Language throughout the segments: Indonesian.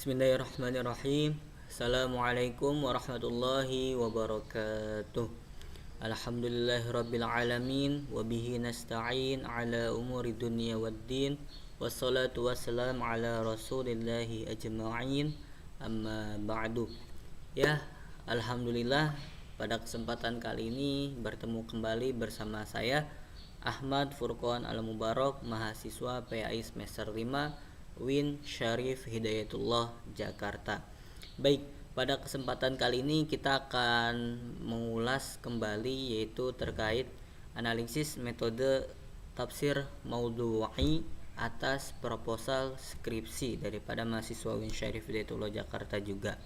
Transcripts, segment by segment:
Bismillahirrahmanirrahim. Assalamualaikum warahmatullahi wabarakatuh. Alhamdulillahirabbil alamin wa bihi nasta'in ala umuri dunya waddin. Wassalatu wassalamu ala rasulillahi ajma'in. Amma ba'du. Ya, alhamdulillah pada kesempatan kali ini bertemu kembali bersama saya Ahmad Furqan Al-Mubarak, mahasiswa PAI semester 5 Win Syarif Hidayatullah Jakarta. Baik, pada kesempatan kali ini kita akan mengulas kembali yaitu terkait analisis metode tafsir maudhu'i atas proposal skripsi daripada mahasiswa Win Syarif Hidayatullah Jakarta juga.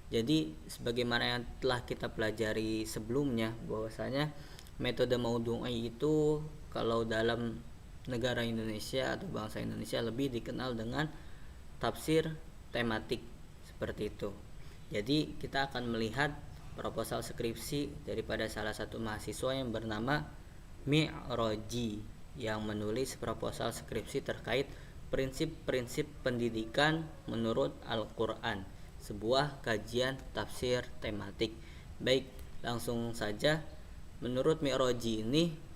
Jadi sebagaimana yang telah kita pelajari sebelumnya, bahwasanya metode maudhu'i itu kalau dalam negara Indonesia atau bangsa Indonesia lebih dikenal dengan tafsir tematik seperti itu. Jadi kita akan melihat proposal skripsi daripada salah satu mahasiswa yang bernama Mi'roji yang menulis proposal skripsi terkait prinsip-prinsip pendidikan menurut Al-Quran, sebuah kajian tafsir tematik. Baik, langsung saja. Menurut Mi'roji ini,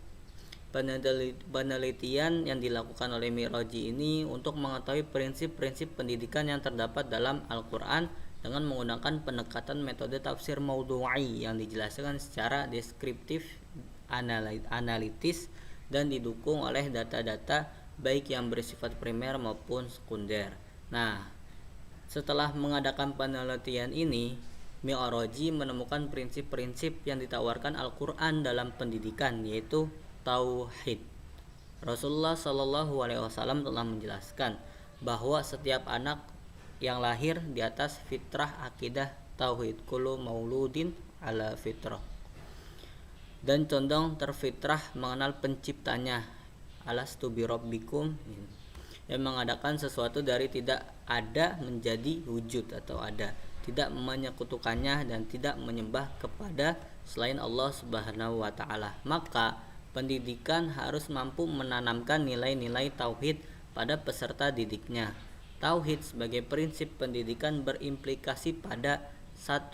penelitian yang dilakukan oleh Mi'roji ini untuk mengetahui prinsip-prinsip pendidikan yang terdapat dalam Al-Quran dengan menggunakan pendekatan metode tafsir maudhu'i yang dijelaskan secara deskriptif, analitis, dan didukung oleh data-data baik yang bersifat primer maupun sekunder. Nah, setelah mengadakan penelitian ini, Mi'roji menemukan prinsip-prinsip yang ditawarkan Al-Quran dalam pendidikan, yaitu tauhid. Rasulullah Shallallahu Alaihi Wasallam telah menjelaskan bahwa setiap anak yang lahir di atas fitrah akidah tauhid, kullu mauludin ala fitrah, dan condong terfitrah mengenal penciptanya, alastu birabbikum, yang mengadakan sesuatu dari tidak ada menjadi wujud atau ada, tidak menyekutukannya dan tidak menyembah kepada selain Allah Subhanahu wa taala. Maka pendidikan harus mampu menanamkan nilai-nilai tauhid pada peserta didiknya. Tauhid sebagai prinsip pendidikan berimplikasi pada 1.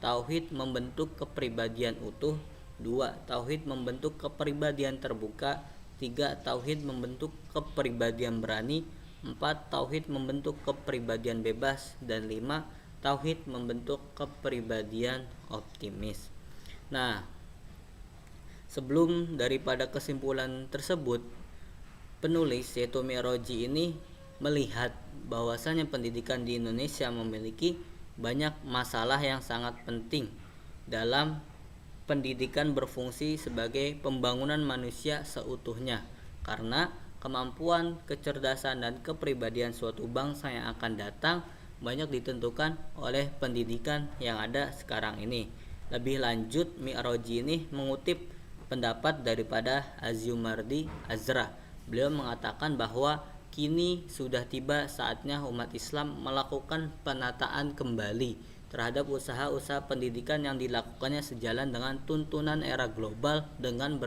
Tauhid membentuk kepribadian utuh. 2. Tauhid membentuk kepribadian terbuka. 3. Tauhid membentuk kepribadian berani. 4. Tauhid membentuk kepribadian bebas. Dan 5. Tauhid membentuk kepribadian optimis. Nah, sebelum daripada kesimpulan tersebut, penulis yaitu Mi'roji ini melihat bahwasanya pendidikan di Indonesia memiliki banyak masalah yang sangat penting dalam pendidikan berfungsi sebagai pembangunan manusia seutuhnya, karena kemampuan, kecerdasan, dan kepribadian suatu bangsa yang akan datang banyak ditentukan oleh pendidikan yang ada sekarang ini. Lebih lanjut, Mi'roji ini mengutip pendapat daripada Azumardi Azra. Beliau mengatakan bahwa kini sudah tiba saatnya umat Islam melakukan penataan kembali terhadap usaha-usaha pendidikan yang dilakukannya sejalan dengan tuntunan era global dengan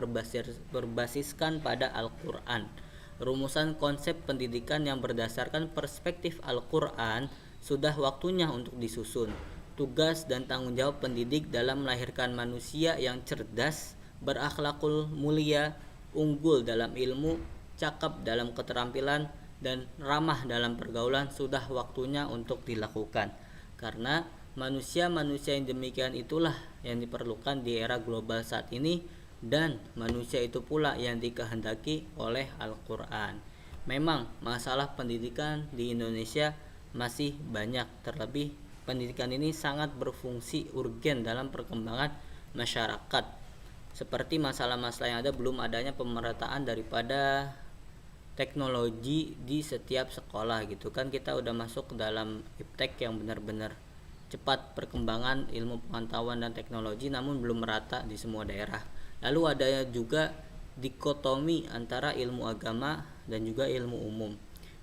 berbasiskan pada Al-Quran. Rumusan konsep pendidikan yang berdasarkan perspektif Al-Quran sudah waktunya untuk disusun. Tugas dan tanggung jawab pendidik dalam melahirkan manusia yang cerdas, berakhlakul mulia, unggul dalam ilmu, cakap dalam keterampilan, dan ramah dalam pergaulan sudah waktunya untuk dilakukan. Karena manusia-manusia yang demikian itulah yang diperlukan di era global saat ini, dan manusia itu pula yang dikehendaki oleh Al-Quran. Memang masalah pendidikan di Indonesia masih banyak, terlebih pendidikan ini sangat berfungsi urgen dalam perkembangan masyarakat. Seperti masalah-masalah yang ada belum adanya pemerataan daripada teknologi di setiap sekolah gitu kan. Kita udah masuk ke dalam iptek yang benar-benar cepat perkembangan ilmu pengetahuan dan teknologi, namun belum merata di semua daerah. Lalu ada juga dikotomi antara ilmu agama dan juga ilmu umum.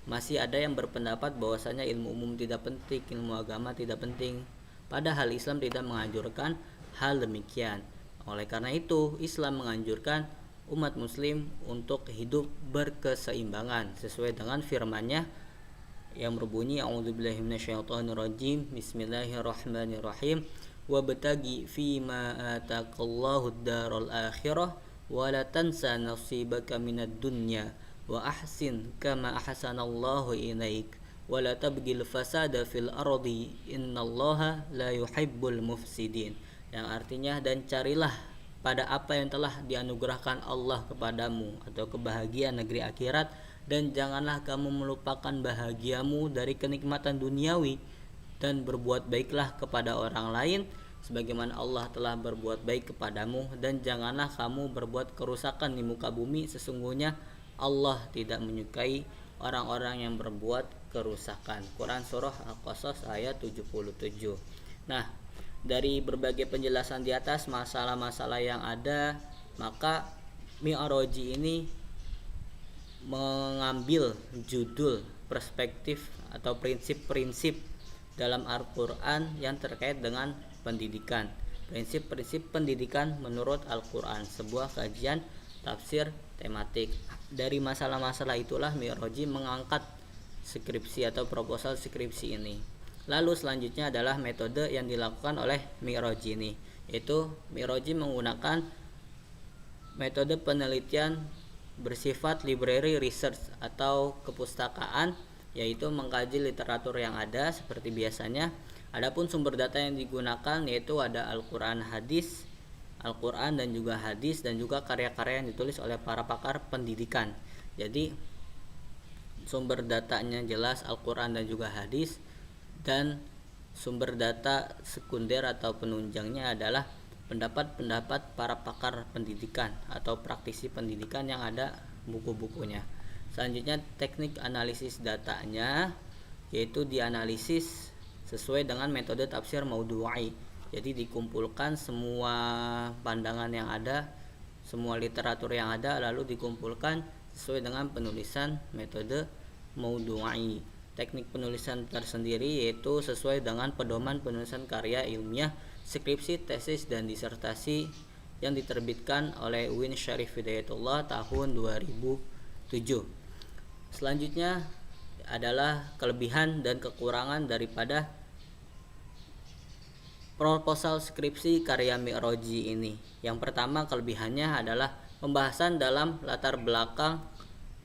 Masih ada yang berpendapat bahwasanya ilmu umum tidak penting, ilmu agama tidak penting, padahal Islam tidak menganjurkan hal demikian. Oleh karena itu, Islam menganjurkan umat muslim untuk hidup berkeseimbangan sesuai dengan firman-Nya, yang berbunyi a'udzubillahi minasyaitonirrajim, bismillahirrahmanirrahim, wabtagi fima ataqallahu ad-daral akhirah wa la tansa nasibaka minad dunya wa ahsin kama ahsanallahu ilaik wa la tabghil fasada fil ardi innallaha la yuhibbul mufsidin, yang artinya dan carilah pada apa yang telah dianugerahkan Allah kepadamu atau kebahagiaan negeri akhirat, dan janganlah kamu melupakan bahagiamu dari kenikmatan duniawi, dan berbuat baiklah kepada orang lain sebagaimana Allah telah berbuat baik kepadamu, dan janganlah kamu berbuat kerusakan di muka bumi, sesungguhnya Allah tidak menyukai orang-orang yang berbuat kerusakan. Quran Surah Al-Qasas ayat 77. Nah, dari berbagai penjelasan di atas masalah-masalah yang ada, maka Mi'raji ini mengambil judul, perspektif atau prinsip-prinsip dalam Al-Quran yang terkait dengan pendidikan. Prinsip-prinsip pendidikan menurut Al-Quran, sebuah kajian tafsir tematik. Dari masalah-masalah itulah Mi'raji mengangkat skripsi atau proposal skripsi ini. Lalu selanjutnya adalah metode yang dilakukan oleh Mi'raji ini, yaitu Mi'raji menggunakan metode penelitian bersifat library research atau kepustakaan, yaitu mengkaji literatur yang ada seperti biasanya. Adapun sumber data yang digunakan yaitu ada Al-Quran hadis, Al-Quran dan juga hadis, dan juga karya-karya yang ditulis oleh para pakar pendidikan. Jadi sumber datanya jelas Al-Quran dan juga hadis, dan sumber data sekunder atau penunjangnya adalah pendapat-pendapat para pakar pendidikan atau praktisi pendidikan yang ada buku-bukunya. Selanjutnya teknik analisis datanya, yaitu dianalisis sesuai dengan metode tafsir maudhu'i. Jadi dikumpulkan semua pandangan yang ada, semua literatur yang ada, lalu dikumpulkan sesuai dengan penulisan metode maudhu'i. Teknik penulisan tersendiri yaitu sesuai dengan pedoman penulisan karya ilmiah, skripsi, tesis, dan disertasi yang diterbitkan oleh UIN Syarif Hidayatullah tahun 2007. Selanjutnya adalah kelebihan dan kekurangan daripada proposal skripsi karya Mi'raji ini. Yang pertama, kelebihannya adalah pembahasan dalam latar belakang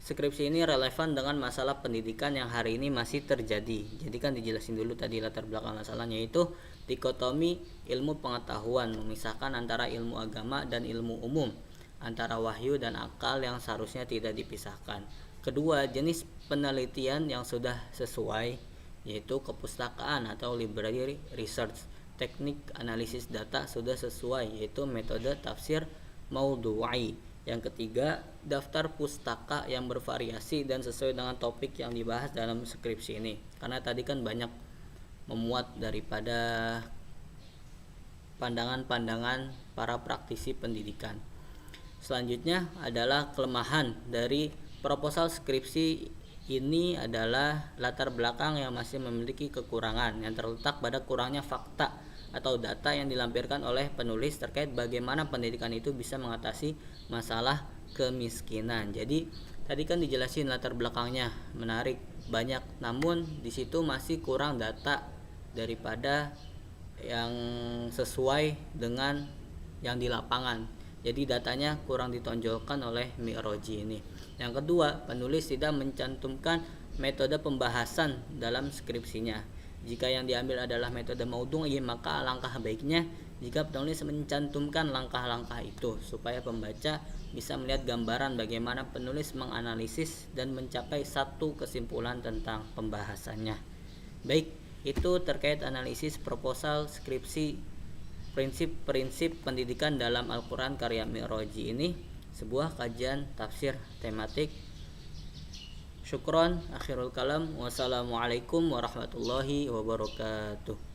skripsi ini relevan dengan masalah pendidikan yang hari ini masih terjadi. Jadi kan dijelasin dulu tadi latar belakang masalahnya, yaitu dikotomi ilmu pengetahuan, memisahkan antara ilmu agama dan ilmu umum, antara wahyu dan akal yang seharusnya tidak dipisahkan. Kedua, jenis penelitian yang sudah sesuai, yaitu kepustakaan atau library research. Teknik analisis data sudah sesuai, yaitu metode tafsir maudhu'i. Yang ketiga, daftar pustaka yang bervariasi dan sesuai dengan topik yang dibahas dalam skripsi ini. Karena tadi kan banyak memuat daripada pandangan-pandangan para praktisi pendidikan. Selanjutnya adalah kelemahan dari proposal skripsi ini adalah latar belakang yang masih memiliki kekurangan yang terletak pada kurangnya fakta atau data yang dilampirkan oleh penulis terkait bagaimana pendidikan itu bisa mengatasi masalah kemiskinan. Jadi tadi kan dijelasin latar belakangnya menarik, banyak, namun di situ masih kurang data daripada yang sesuai dengan yang di lapangan. Jadi datanya kurang ditonjolkan oleh Mi'raji ini. Yang kedua, penulis tidak mencantumkan metode pembahasan dalam skripsinya. Jika yang diambil adalah metode maudhu'i, maka langkah baiknya jika penulis mencantumkan langkah-langkah itu supaya pembaca bisa melihat gambaran bagaimana penulis menganalisis dan mencapai satu kesimpulan tentang pembahasannya. Baik, itu terkait analisis proposal skripsi prinsip-prinsip pendidikan dalam Al-Quran karya Mi'raji ini, sebuah kajian tafsir tematik. Syukron, akhirul kalam. Wassalamualaikum warahmatullahi wabarakatuh.